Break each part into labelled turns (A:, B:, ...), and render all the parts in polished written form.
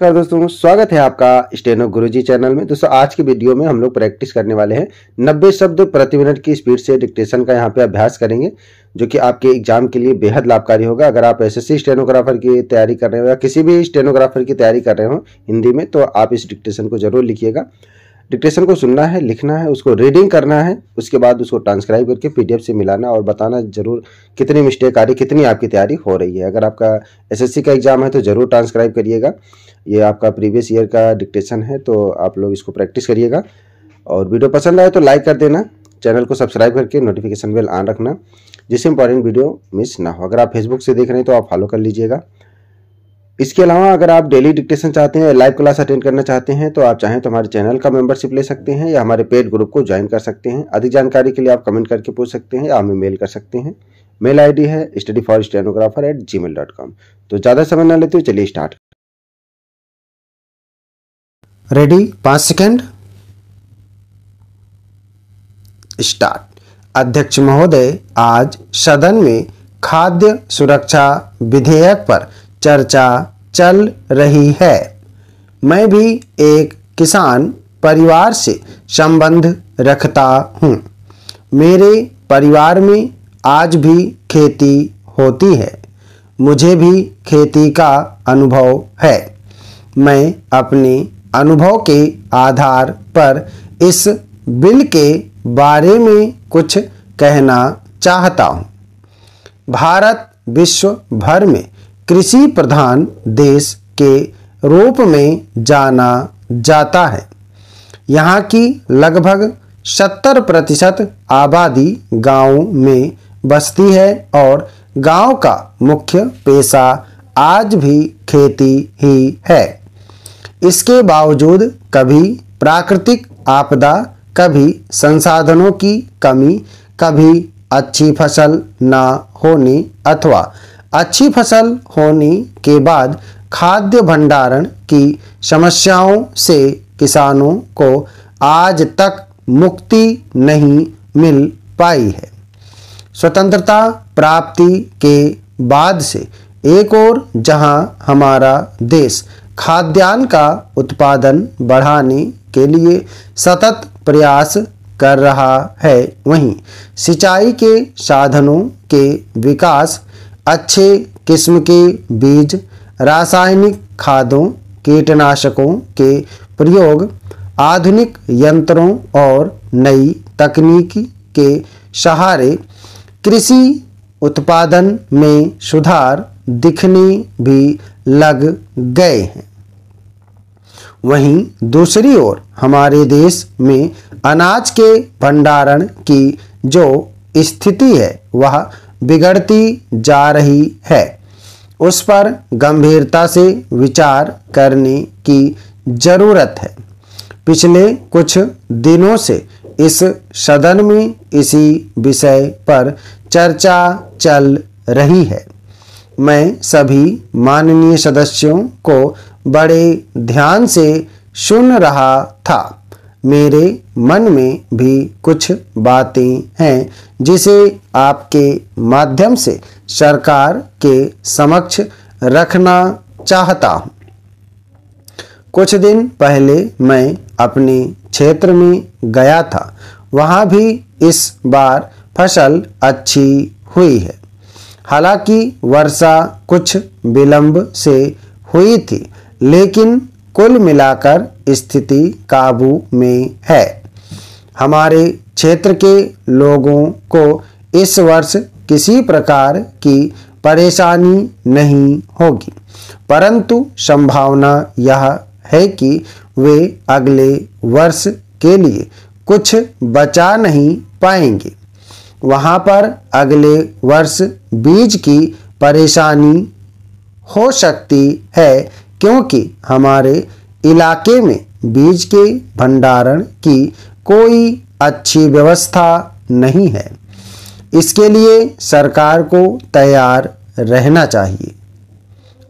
A: नमस्कार दोस्तों, स्वागत है आपका स्टेनो गुरुजी चैनल में। दोस्तों आज की वीडियो में हम लोग प्रैक्टिस करने वाले हैं 90 शब्द प्रति मिनट की स्पीड से डिक्टेशन का यहाँ पे अभ्यास करेंगे, जो कि आपके एग्जाम के लिए बेहद लाभकारी होगा। अगर आप एसएससी स्टेनोग्राफर की तैयारी कर रहे हो या किसी भी स्टेनोग्राफर की तैयारी कर रहे हो हिंदी में, तो आप इस डिक्टेशन को जरूर लिखिएगा। डिक्टेशन को सुनना है, लिखना है, उसको रीडिंग करना है, उसके बाद उसको ट्रांसक्राइब करके पीडीएफ से मिलाना और बताना जरूर कितनी मिस्टेक आ रही, कितनी आपकी तैयारी हो रही है। अगर आपका एसएससी का एग्जाम है तो जरूर ट्रांसक्राइब करिएगा। ये आपका प्रीवियस ईयर का डिक्टेशन है, तो आप लोग इसको प्रैक्टिस करिएगा। और वीडियो पसंद आए तो लाइक कर देना, चैनल को सब्सक्राइब करके नोटिफिकेशन बेल ऑन रखना, जिससे इंपॉर्टेंट वीडियो मिस ना हो। अगर आप फेसबुक से देख रहे हैं तो आप फॉलो कर लीजिएगा। इसके अलावा अगर आप डेली डिक्टेशन चाहते हैं, लाइव क्लास अटेंड करना चाहते हैं, तो आप चाहें तो हमारे चैनल का मेंबरशिप ले सकते हैं या हमारे पेड ग्रुप को ज्वाइन कर सकते हैं। अधिक जानकारी के लिए आप कमेंट करके पूछ सकते हैं या हमें मेल कर सकते हैं। मेल आईडी है studyforstenographer@gmail.com। तो ज़्यादा समय न लेते हुए चलिए स्टार्ट। Ready, 5 second, start. अध्यक्ष महोदय, आज सदन में खाद्य सुरक्षा विधेयक पर चर्चा चल रही है। मैं भी एक किसान परिवार से संबंध रखता हूँ। मेरे परिवार में आज भी खेती होती है। मुझे भी खेती का अनुभव है। मैं अपने अनुभव के आधार पर इस बिल के बारे में कुछ कहना चाहता हूँ। भारत विश्व भर में कृषि प्रधान देश के रूप में जाना जाता है। यहाँ की लगभग 70% आबादी गांव में बसती है और गांव का मुख्य पेशा आज भी खेती ही है। इसके बावजूद कभी प्राकृतिक आपदा, कभी संसाधनों की कमी, कभी अच्छी फसल न होने अथवा अच्छी फसल होने के बाद खाद्य भंडारण की समस्याओं से किसानों को आज तक मुक्ति नहीं मिल पाई है। स्वतंत्रता प्राप्ति के बाद से एक ओर जहां हमारा देश खाद्यान्न का उत्पादन बढ़ाने के लिए सतत प्रयास कर रहा है, वहीं सिंचाई के साधनों के विकास, अच्छे किस्म के बीज, रासायनिक खादों, कीटनाशकों के प्रयोग, आधुनिक यंत्रों और नई तकनीक के सहारे कृषि उत्पादन में सुधार दिखने भी लग गए हैं। वहीं दूसरी ओर हमारे देश में अनाज के भंडारण की जो स्थिति है वह बिगड़ती जा रही है। उस पर गंभीरता से विचार करने की जरूरत है। पिछले कुछ दिनों से इस सदन में इसी विषय पर चर्चा चल रही है। मैं सभी माननीय सदस्यों को बड़े ध्यान से सुन रहा था। मेरे मन में भी कुछ बातें हैं जिसे आपके माध्यम से सरकार के समक्ष रखना चाहता हूँ। कुछ दिन पहले मैं अपने क्षेत्र में गया था। वहाँ भी इस बार फसल अच्छी हुई है। हालांकि वर्षा कुछ विलंब से हुई थी, लेकिन कुल मिलाकर स्थिति काबू में है। हमारे क्षेत्र के लोगों को इस वर्ष किसी प्रकार की परेशानी नहीं होगी, परंतु संभावना यह है कि वे अगले वर्ष के लिए कुछ बचा नहीं पाएंगे। वहाँ पर अगले वर्ष बीज की परेशानी हो सकती है, क्योंकि हमारे इलाके में बीज के भंडारण की कोई अच्छी व्यवस्था नहीं है। इसके लिए सरकार को तैयार रहना चाहिए।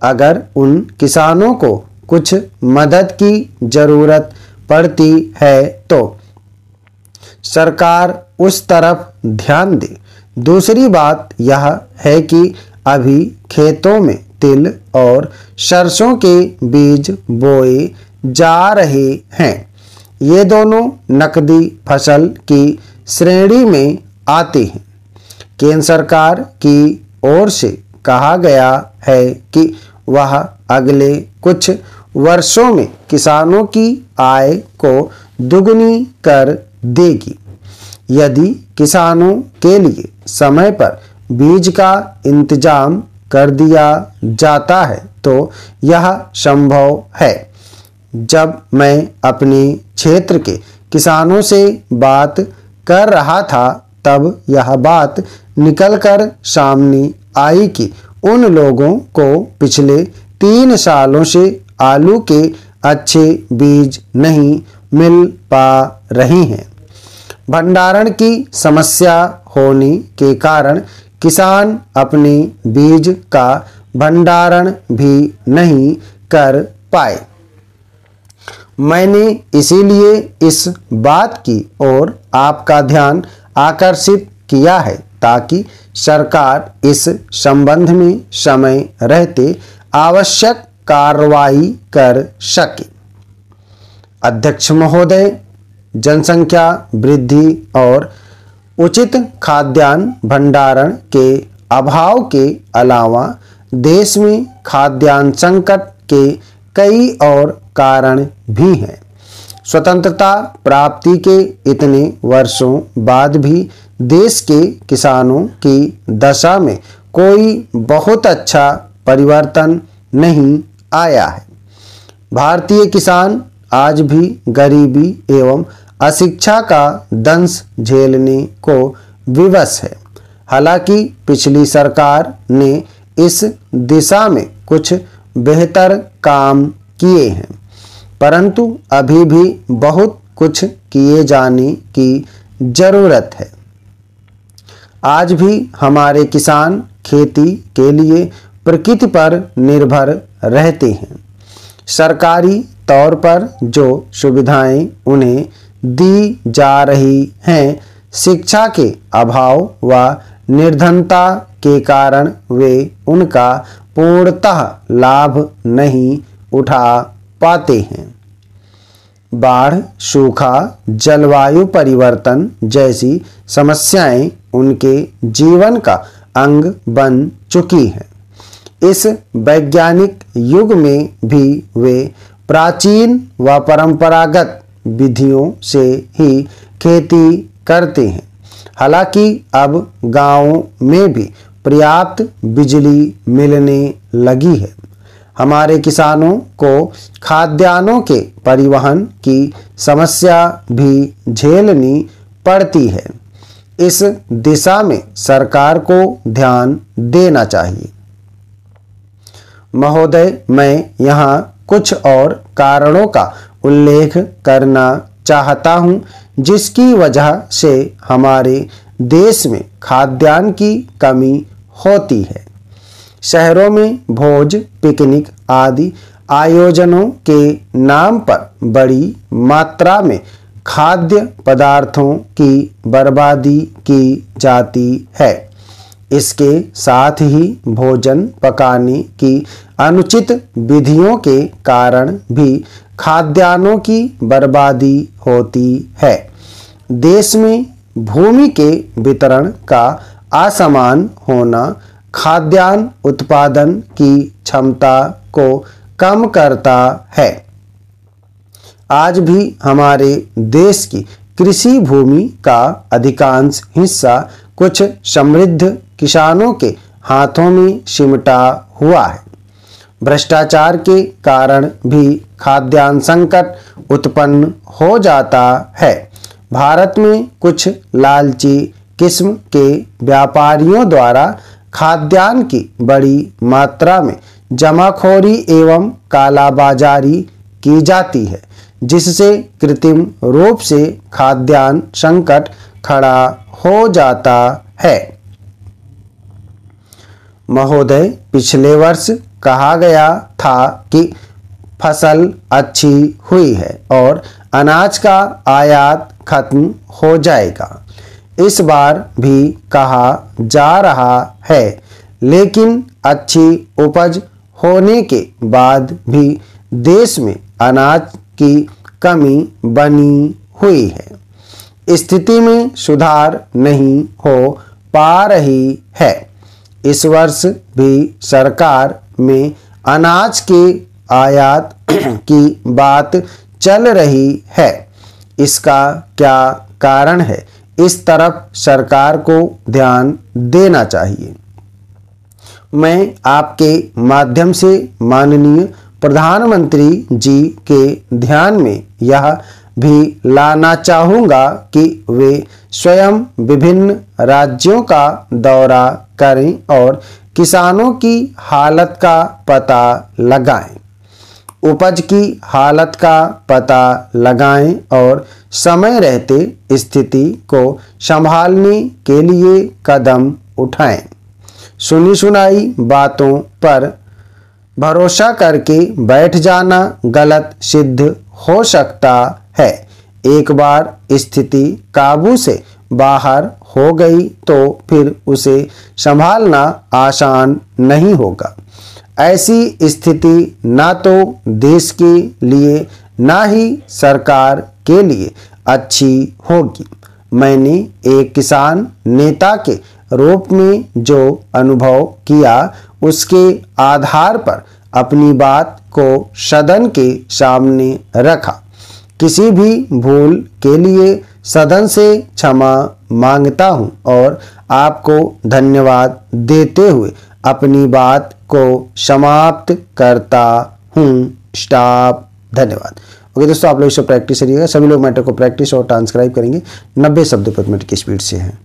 A: अगर उन किसानों को कुछ मदद की ज़रूरत पड़ती है तो सरकार उस तरफ ध्यान दे। दूसरी बात यह है कि अभी खेतों में तिल और सरसों के बीज बोए जा रहे हैं। ये दोनों नकदी फसल की श्रेणी में आते हैं। केंद्र सरकार की ओर से कहा गया है कि वह अगले कुछ वर्षों में किसानों की आय को दुगनी कर देगी। यदि किसानों के लिए समय पर बीज का इंतजाम कर दिया जाता है तो यह संभव है। जब मैं अपने क्षेत्र के किसानों से बात कर रहा था तब यह बात निकलकर सामने आई कि उन लोगों को पिछले 3 सालों से आलू के अच्छे बीज नहीं मिल पा रहे हैं। भंडारण की समस्या होने के कारण किसान अपने बीज का भंडारण भी नहीं कर पाए। मैंने इसीलिए इस बात की ओर आपका ध्यान आकर्षित किया है ताकि सरकार इस संबंध में समय रहते आवश्यक कार्रवाई कर सके। अध्यक्ष महोदय, जनसंख्या वृद्धि और उचित खाद्यान्न भंडारण के अभाव के अलावा देश में खाद्यान्न संकट के कई और कारण भी हैं। स्वतंत्रता प्राप्ति के इतने वर्षों बाद भी देश के किसानों की दशा में कोई बहुत अच्छा परिवर्तन नहीं आया है। भारतीय किसान आज भी गरीबी एवं अशिक्षा का दंश झेलने को विवश है। हालांकि पिछली सरकार ने इस दिशा में कुछ बेहतर काम किए हैं, परंतु अभी भी बहुत कुछ किए जाने की जरूरत है। आज भी हमारे किसान खेती के लिए प्रकृति पर निर्भर रहते हैं। सरकारी तौर पर जो सुविधाएं उन्हें दी जा रही हैं, शिक्षा के अभाव व निर्धनता के कारण वे उनका पूर्णतः लाभ नहीं उठा पाते हैं। बाढ़, सूखा, जलवायु परिवर्तन जैसी समस्याएं उनके जीवन का अंग बन चुकी हैं। इस वैज्ञानिक युग में भी वे प्राचीन व परंपरागत विधियों से ही खेती करते हैं। हालांकि अब गांवों में भी पर्याप्त बिजली मिलने लगी है। हमारे किसानों को खाद्यान्नों के परिवहन की समस्या भी झेलनी पड़ती है। इस दिशा में सरकार को ध्यान देना चाहिए। महोदय, मैं यहाँ कुछ और कारणों का उल्लेख करना चाहता हूँ जिसकी वजह से हमारे देश में खाद्यान्न की कमी होती है। शहरों में भोज, पिकनिक आदि आयोजनों के नाम पर बड़ी मात्रा में खाद्य पदार्थों की बर्बादी की जाती है। इसके साथ ही भोजन पकाने की अनुचित विधियों के कारण भी खाद्यान्नों की बर्बादी होती है। देश में भूमि के वितरण का असमान होना खाद्यान्न उत्पादन की क्षमता को कम करता है। आज भी हमारे देश की कृषि भूमि का अधिकांश हिस्सा कुछ समृद्ध किसानों के हाथों में सिमटा हुआ है। भ्रष्टाचार के कारण भी खाद्यान्न संकट उत्पन्न हो जाता है। भारत में कुछ लालची किस्म के व्यापारियों द्वारा खाद्यान्न की बड़ी मात्रा में जमाखोरी एवं कालाबाजारी की जाती है, जिससे कृत्रिम रूप से खाद्यान्न संकट खड़ा हो जाता है। महोदय, पिछले वर्ष कहा गया था कि फसल अच्छी हुई है और अनाज का आयात खत्म हो जाएगा। इस बार भी कहा जा रहा है, लेकिन अच्छी उपज होने के बाद भी देश में अनाज की कमी बनी हुई है। स्थिति में सुधार नहीं हो पा रही है। इस वर्ष भी सरकार में अनाज के आयात की बात चल रही है। इसका क्या कारण है, इस तरफ सरकार को ध्यान देना चाहिए। मैं आपके माध्यम से माननीय प्रधानमंत्री जी के ध्यान में यह भी लाना चाहूँगा कि वे स्वयं विभिन्न राज्यों का दौरा करें और किसानों की हालत का पता लगाएं, उपज की हालत का पता लगाएं और समय रहते स्थिति को संभालने के लिए कदम उठाएं। सुनी सुनाई बातों पर भरोसा करके बैठ जाना गलत सिद्ध हो सकता है। एक बार स्थिति काबू से बाहर हो गई तो फिर उसे संभालना आसान नहीं होगा। ऐसी स्थिति ना तो देश के लिए ना ही सरकार के लिए अच्छी होगी। मैंने एक किसान नेता के रूप में जो अनुभव किया, उसके आधार पर अपनी बात को सदन के सामने रखा। किसी भी भूल के लिए सदन से क्षमा मांगता हूं और आपको धन्यवाद देते हुए अपनी बात को समाप्त करता हूं। स्टॉप। धन्यवाद। ओके दोस्तों, आप लोग इसे प्रैक्टिस करिएगा। सभी लोग मैटर को प्रैक्टिस और ट्रांसक्राइब करेंगे। 90 शब्द प्रति मिनट की स्पीड से है।